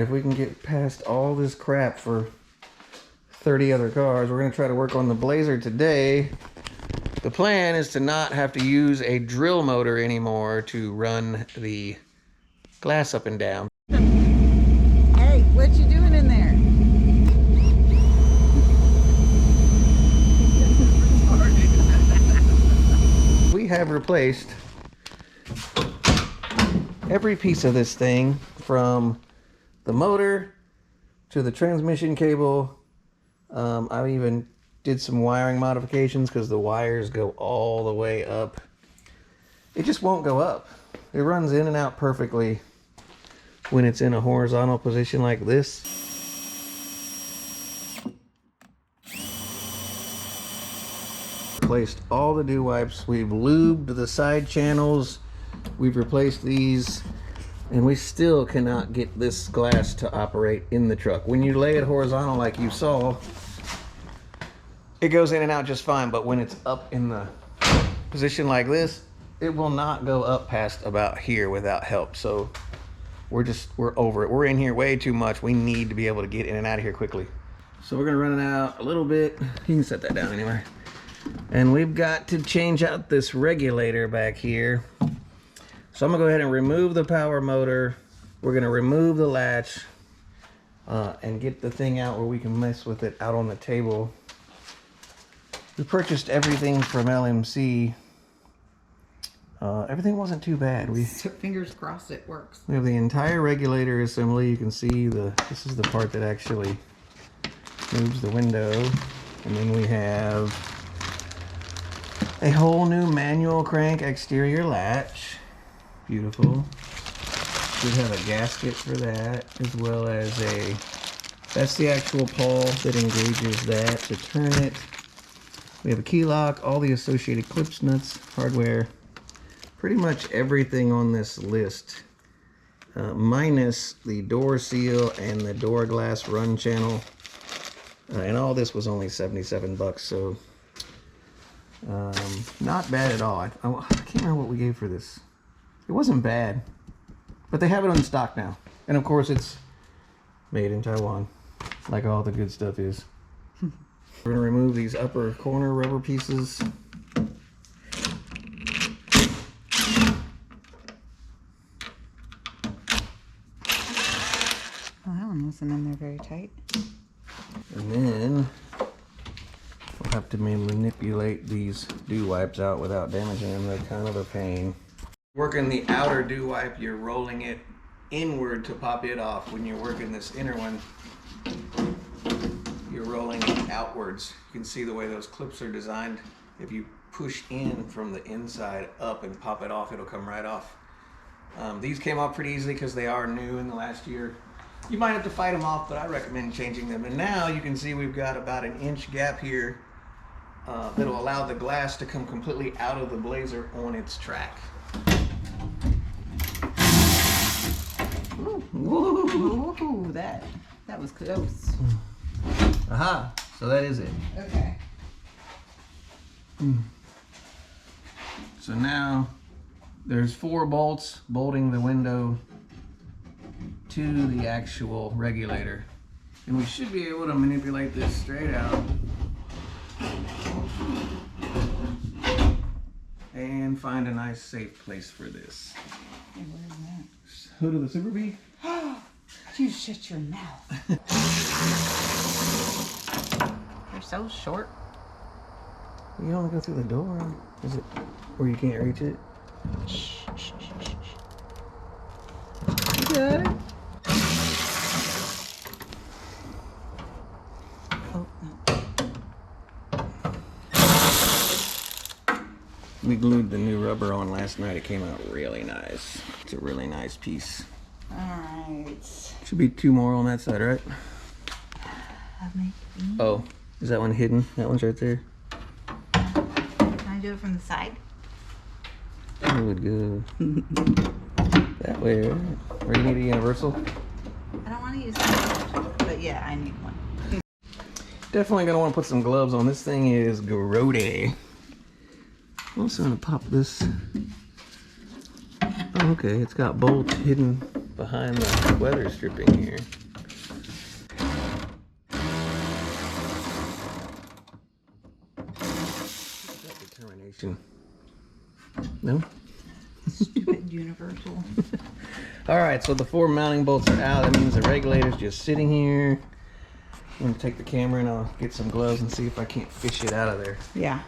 if we can get past all this crap for 30 other cars. We're going to try to work on the Blazer today. The plan is to not have to use a drill motor anymore to run the glass up and down. Hey, what you doing in there? We have replaced every piece of this thing, from the motor to the transmission cable. I even did some wiring modifications because the wires go all the way up. It just won't go up. It runs in and out perfectly when it's in a horizontal position like this. Replaced all the dew wipes. We've lubed the side channels. We've replaced these. And we still cannot get this glass to operate in the truck. When you lay it horizontal like you saw, it goes in and out just fine. But when it's up in the position like this, it will not go up past about here without help. So we're over it. We're in here way too much. We need to be able to get in and out of here quickly. So we're gonna run it out a little bit. You can set that down anyway. And we've got to change out this regulator back here. So I'm gonna go ahead and remove the power motor. We're gonna remove the latch and get the thing out where we can mess with it out on the table. We purchased everything from LMC. Everything wasn't too bad. Fingers crossed it works. We have the entire regulator assembly. You can see this is the part that actually moves the window. And then we have a whole new manual crank exterior latch. Beautiful. Should have a gasket for that, as well as that's the actual pawl that engages that to turn it. We have a key lock, all the associated clips, nuts, hardware, pretty much everything on this list, minus the door seal and the door glass run channel. And all this was only 77 bucks, so not bad at all. I can't remember what we gave for this. It wasn't bad, but they have it on stock now. And of course it's made in Taiwan, like all the good stuff is. We're gonna remove these upper corner rubber pieces. Oh, that one wasn't in there very tight. And then we'll have to manipulate these dew wipes out without damaging them. They're kind of a pain. Working the outer dew wipe, you're rolling it inward to pop it off. When you're working this inner one, you're rolling it outwards. You can see the way those clips are designed. If you push in from the inside up and pop it off, it'll come right off. These came off pretty easily because they are new in the last year. You might have to fight them off, but I recommend changing them. And now you can see we've got about an inch gap here that'll allow the glass to come completely out of the Blazer on its track. Ooh, that was close. Aha, so that is it. Okay. So now there's 4 bolts bolting the window to the actual regulator. And we should be able to manipulate this straight out and find a nice safe place for this. Hey, where is that? Hood of the Super Bee? You shut your mouth. You're so short. You don't go through the door. Is it where you can't reach it? Shh, shh, shh, shh, shh. You good? Oh, no. We glued the new rubber on last night. It came out really nice. It's a really nice piece. Alright. Should be 2 more on that side, right? Maybe. Oh, is that one hidden? That one's right there. Can I do it from the side? Good, good. That way, right? Or you need a universal? I don't want to use that, but yeah, I need one. Definitely gonna want to put some gloves on. This thing is grody. I'm also gonna pop this. Oh, okay, it's got bolts hidden behind the weather stripping here. That determination. No? Stupid Universal. All right, so the 4 mounting bolts are out. That means the regulator's just sitting here. I'm gonna take the camera and I'll get some gloves and see if I can't fish it out of there. Yeah.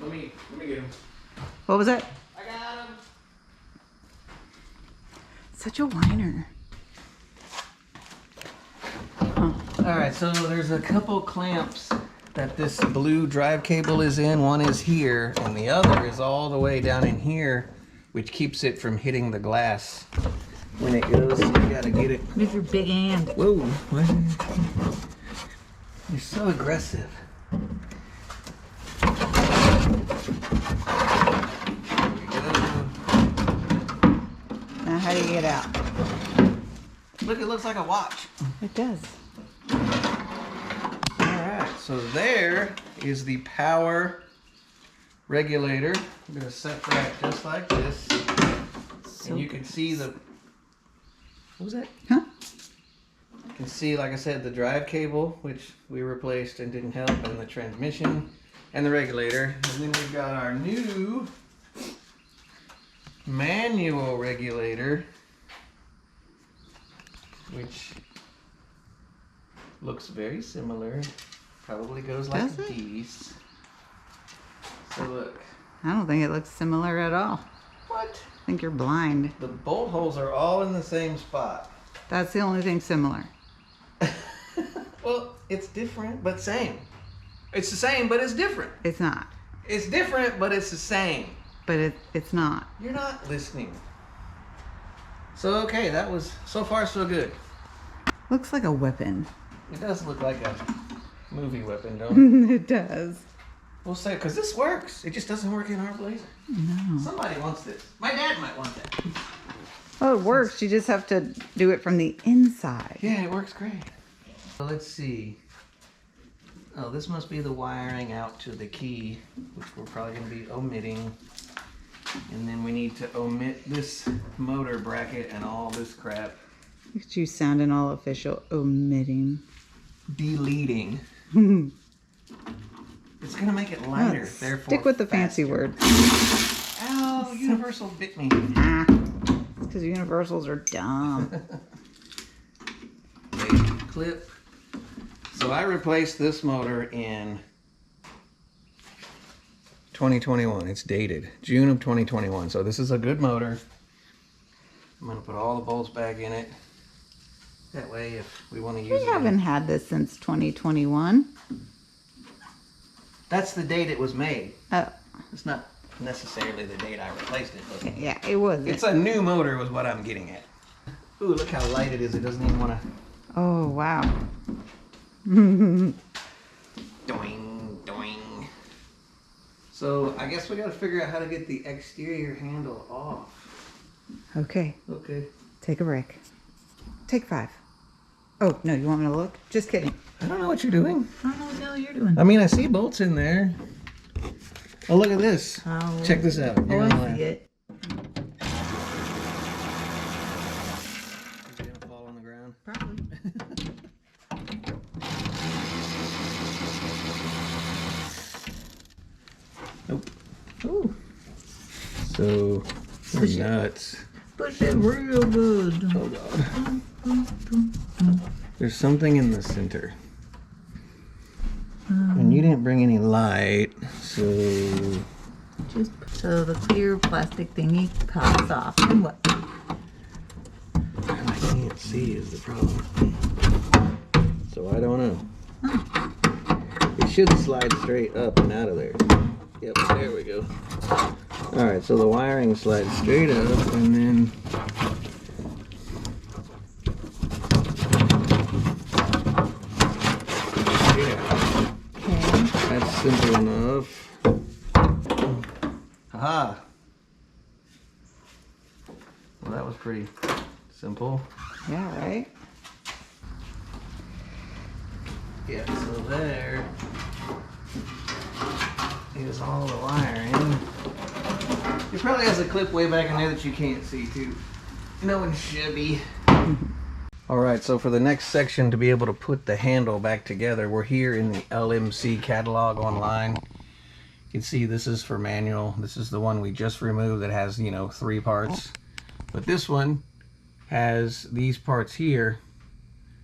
Let me get him. What was it? I got him. Such a whiner. All right, so there's a couple clamps that this blue drive cable is in. One is here, and the other is all the way down in here, which keeps it from hitting the glass when it goes. So you gotta get it. Move your big hand. Whoa! What? You're so aggressive. Now how do you get out? Look, it looks like a watch. It does. Alright, so there is the power regulator. I'm going to set that just like this. And you can see the... What was that? Huh? You can see, like I said, the drive cable, which we replaced and didn't help, and the transmission, and the regulator. And then we've got our new manual regulator, which looks very similar. Probably goes like Does it? these. So look. I don't think it looks similar at all. What? I think you're blind. The bolt holes are all in the same spot. That's the only thing similar. Well, it's different, but same. It's the same, but it's different. It's not. It's different, but it's the same. But it's not. You're not listening. So, okay, that was so far so good. Looks like a weapon. It does look like a movie weapon, don't it? It does. We'll say, because this works. It just doesn't work in our Blazer. No. Somebody wants this. My dad might want that. Oh, it works. You just have to do it from the inside. Yeah, it works great. So let's see. Oh, this must be the wiring out to the key, which we're probably going to be omitting. And then we need to omit this motor bracket and all this crap. Look at you sounding all official. Omitting. Deleting. It's going to make it lighter, therefore Stick with the fancy faster. word. Ow, Universal bit me. Ah, because universals are dumb. Clip. So I replaced this motor in 2021. It's dated June of 2021. So this is a good motor. I'm going to put all the bolts back in it. That way, if we want to use We it. haven't had this since 2021. That's the date it was made. Oh, It's not necessarily the date I replaced it, but yeah, it was. it's a new motor was what I'm getting at. Ooh, look how light it is. It doesn't even want to... Oh, wow. Doing, doing. So I guess we got to figure out how to get the exterior handle off. Okay, Okay. take a break. Take 5. Oh, no, you want me to look? Just kidding. I don't know what you're doing. I don't know what the hell you're doing. I mean, I see bolts in there. Oh, look at this. Oh. Check this out. Oh, I see it. Is it gonna fall on the ground? Probably. Nope. Ooh, So, Push it. nuts. push it real good. Oh, God. There's something in the center. And you didn't bring any light, so... Just so the clear plastic thingy pops off. And what? I can't see is the problem. So I don't know. It should slide straight up and out of there. Yep, there we go. Alright, so the wiring slides straight up and then... Yeah, Okay. that's simple enough. Haha! Well, that was pretty simple. Yeah, right? Yeah, so there is all the wiring. It probably has a clip way back in there that you can't see too. No shabby. All right, so for the next section, to be able to put the handle back together, we're here in the LMC catalog online. You can see this is for manual. This is the one we just removed that has, you know, 3 parts. But this one has these parts here.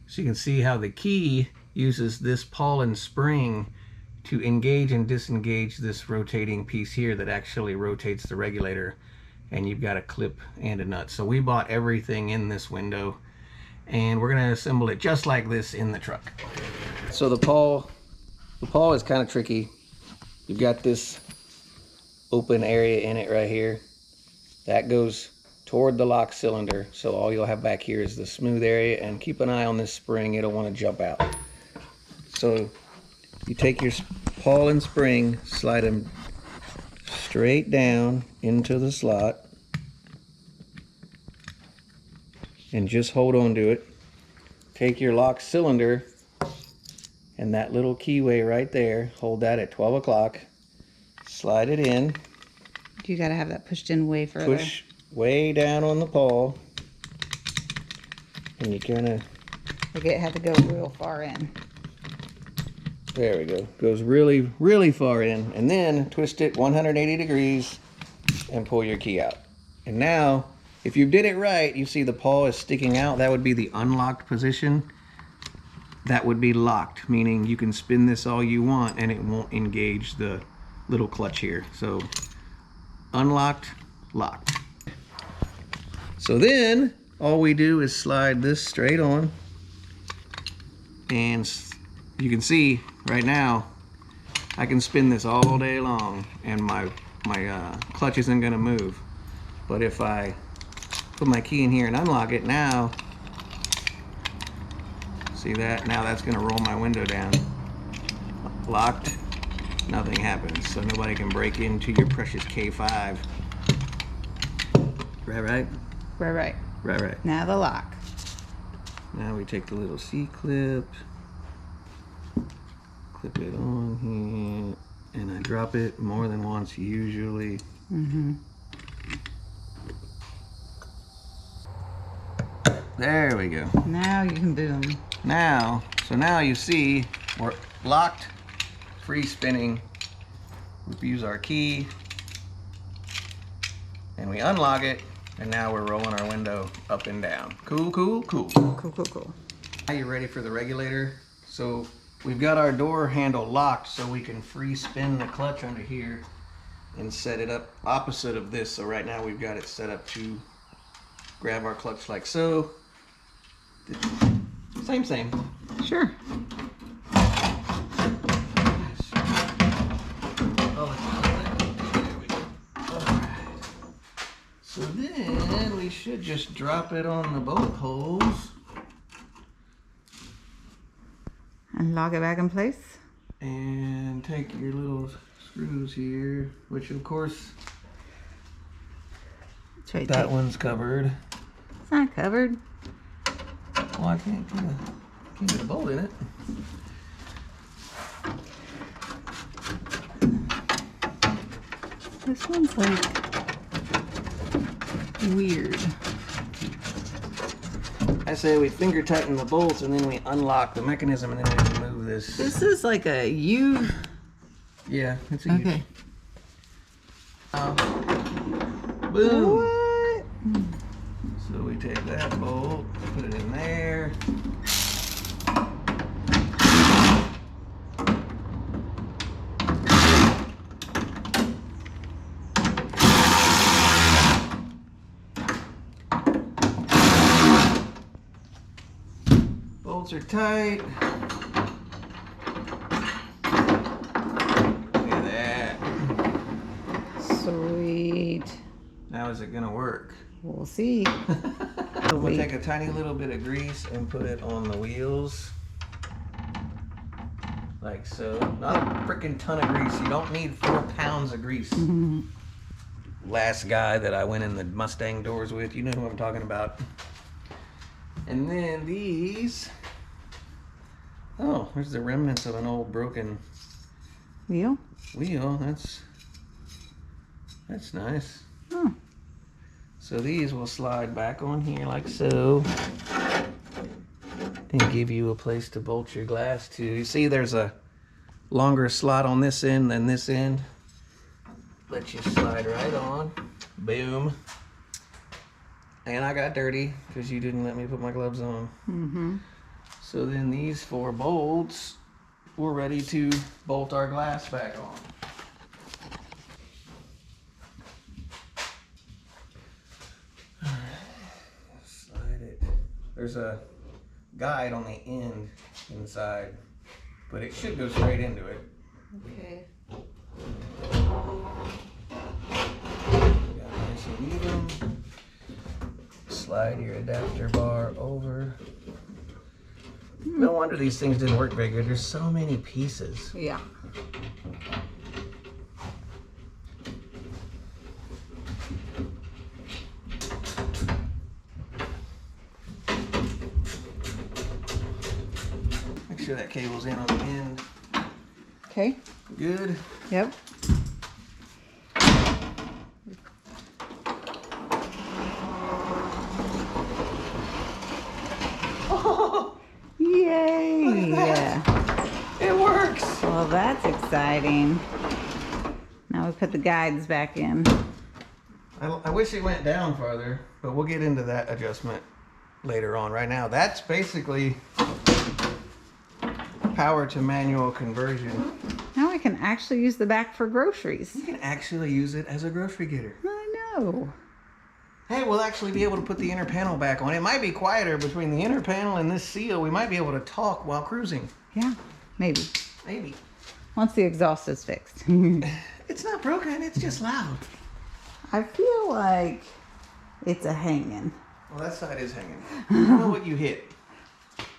So you can see how the key uses this pawl and spring to engage and disengage this rotating piece here that actually rotates the regulator. And you've got a clip and a nut. So we bought everything in this window, and we're gonna assemble it just like this in the truck. So the pawl is kind of tricky. You've got this open area in it right here. That goes toward the lock cylinder. So all you'll have back here is the smooth area, and keep an eye on this spring. It'll want to jump out. So you take your pawl and spring, slide them straight down into the slot, and just hold on to it. Take your lock cylinder and that little keyway right there, hold that at 12 o'clock, slide it in. You gotta have that pushed in way further. Push way down on the pawl, and you kind of... Like it had to go real far in. There we go. Goes really, really far in. And then twist it 180 degrees and pull your key out. And now, if you did it right, you see the pawl is sticking out. That would be the unlocked position. That would be locked, meaning you can spin this all you want and it won't engage the little clutch here. So unlocked, locked. So then all we do is slide this straight on, and you can see right now I can spin this all day long and my clutch isn't going to move. But if I put my key in here and unlock it now, see that? Now that's going to roll my window down. Locked, nothing happens. So nobody can break into your precious K5. Right? Right. Right. Now the lock. Now we take the little C-clip, clip it on here, and I drop it more than once usually. There we go. Now you can boom. So now you see we're locked, free spinning. We use our key and we unlock it, and now we're rolling our window up and down. Cool. Cool. Now you're ready for the regulator. So we've got our door handle locked so we can free spin the clutch under here and set it up opposite of this. So right now we've got it set up to grab our clutch like so. Same. Sure. So then we should just drop it on the bolt holes And lock it back in place. and take your little screws here, which of course It's right that there. one's covered. It's not covered. Well, I can't get a bolt in it. This one's like weird. I say we finger tighten the bolts and then we unlock the mechanism and then we can move this. This is like a U. Yeah, it's a Okay. Boom. What? So we take that bolt, put it in there. Bolts are tight. Look at that. Sweet. Now is it gonna work? We'll see. We'll take a tiny little bit of grease and put it on the wheels. Like so. Not a freaking ton of grease. You don't need 4 pounds of grease. Last guy that I went in the Mustang doors with, you know who I'm talking about. And then these. Oh, there's the remnants of an old broken Wheel? wheel. That's nice. Oh. So these will slide back on here like so and give you a place to bolt your glass to. You see there's a longer slot on this end than this end. Let you slide right on. Boom. And I got dirty because you didn't let me put my gloves on. Mm-hmm. So then these 4 bolts, we're ready to bolt our glass back on. Slide it. There's a guide on the end inside, but it should go straight into it. Okay. Got nice and even. Slide your adapter bar over. No wonder these things didn't work very good. There's so many pieces. Yeah. Make sure that cable's in on the end. Okay. Good. Yep. Oh, Yay! it works. Well, that's exciting. Now we put the guides back in. I wish it went down farther, but we'll get into that adjustment later on. Right now, that's basically power to manual conversion. Now I can actually use the back for groceries. You can actually use it as a grocery getter. I know. Hey, we'll actually be able to put the inner panel back on. It might be quieter between the inner panel and this seal. We might be able to talk while cruising. Yeah, maybe. Maybe. Once the exhaust is fixed. It's not broken, it's just loud. I feel like it's a hanging. Well, that side is hanging. I don't know what you hit.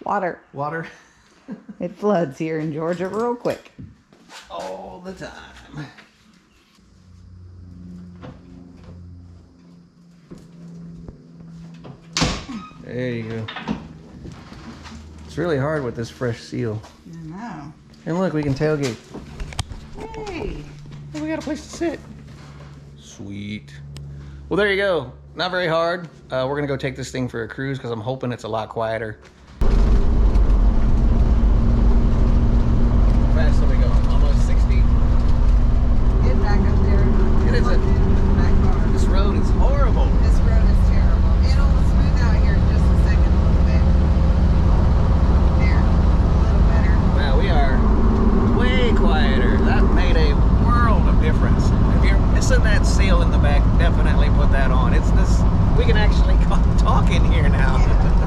Water. Water? It floods here in Georgia real quick. All the time. There you go. It's really hard with this fresh seal. I know. And look, we can tailgate. Hey. We got a place to sit. Sweet. Well, there you go. Not very hard. We're gonna go take this thing for a cruise because I'm hoping it's a lot quieter. How fast are we going? Almost 60? Get back up there. It is this road is horrible. This road is terrible. It'll smooth out here in just a second a little bit. There. A little better. Wow, we are way quieter. That made a world of difference. If you're missing that seal in the back, definitely put that on. It's this. We can actually talk in here now. Yeah.